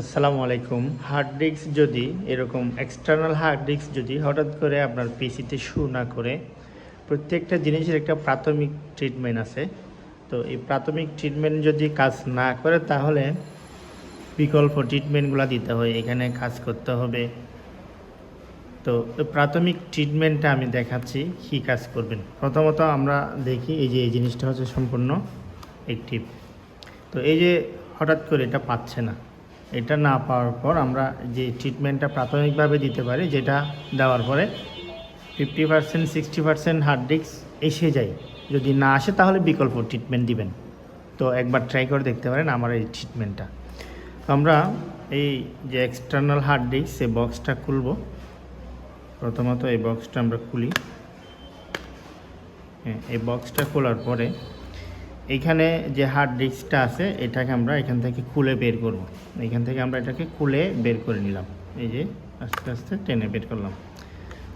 আসসালামু আলাইকুম। Hard disk যদি এরকম এক্সটার্নাল হার্ড ডিস্ক যদি হঠাৎ করে আপনার পিসিতে শু না করে, প্রত্যেকটা জিনিসের একটা প্রাথমিক ট্রিটমেন্ট আছে। তো এই প্রাথমিক ট্রিটমেন্ট যদি কাজ না করে তাহলে বিকল্প ট্রিটমেন্টগুলো দিতে হয়, এখানে কাজ করতে হবে। তো প্রাথমিক ট্রিটমেন্টটা আমি দেখাচ্ছি কী কাজ করবেন। প্রথমত আমরা দেখি এই যে এই জিনিসটা হচ্ছে সম্পূর্ণ অ্যাক্টিভ। তো এই যে হঠাৎ করে এটা পাচ্ছে না, এটা না পাওয়ার পর আমরা যে ট্রিটমেন্টটা প্রাথমিকভাবে দিতে পারি, যেটা দেওয়ার পরে 50% 60% হার্ড ডিস্ক এসে যায়। যদি না আসে তাহলে বিকল্প ট্রিটমেন্ট দিবেন। তো একবার ট্রাই করে দেখতে পারেন আমার এই ট্রিটমেন্টটা। আমরা এই যে এক্সটার্নাল হার্ড ডিস্ক সেই বক্সটা খুলব। প্রথমত এই বক্সটা আমরা খুলি। এই বক্সটা খোলার পরে এইখানে যে হার্ড ডিস্কটা আছে এটাকে আমরা এখান থেকে খুলে বের করব। এখান থেকে আমরা এটাকে খুলে বের করে নিলাম, এই যে আস্তে আস্তে টেনে বের করলাম।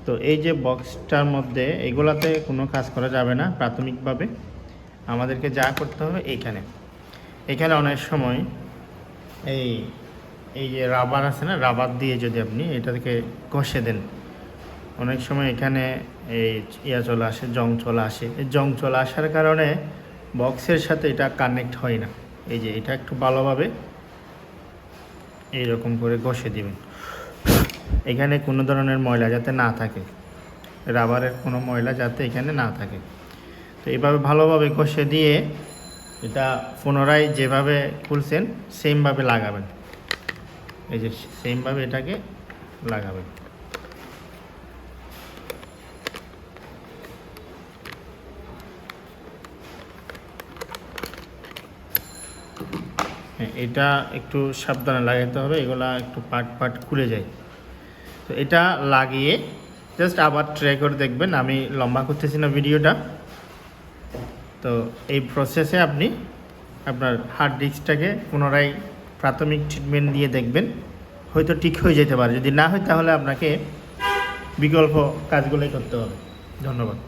তো এই যে বক্সটার মধ্যে এগুলাতে কোনো কাজ করা যাবে না। প্রাথমিকভাবে আমাদেরকে যা করতে হবে, এখানে অনেক সময় এই যে রাবার আছে না, রাবার দিয়ে যদি আপনি এটা থেকে ঘষে দেন, অনেক সময় এখানে এই চলে আসে, জং চলে আসে। এই জং চলে আসার কারণে বক্সের সাথে এটা কানেক্ট হয় না। এই যে এটা একটু ভালোভাবে এইরকম করে ঘষে দিবেন, এখানে কোনো ধরনের ময়লা যাতে না থাকে, রাবারের কোনো ময়লা যাতে এখানে না থাকে। তো এইভাবে ভালোভাবে ঘষে দিয়ে এটা পুনরায় যেভাবে খুলছেন সেমভাবে লাগাবেন। এই যে সেমভাবে এটাকে লাগাবেন। এটা একটু সাবধানে লাগাতে হবে, এগুলা একটু পাট খুলে যায়। তো এটা লাগিয়ে জাস্ট আবার ট্রাই করে দেখবেন। আমি লম্বা করতেছি না ভিডিওটা। তো এই প্রসেসে আপনি আপনার হার্ড ডিস্কটাকে পুনরায় প্রাথমিক ট্রিটমেন্ট দিয়ে দেখবেন, হয়তো ঠিক হয়ে যেতে পারে। যদি না হয় তাহলে আপনাকে বিকল্প কাজগুলোই করতে হবে। ধন্যবাদ।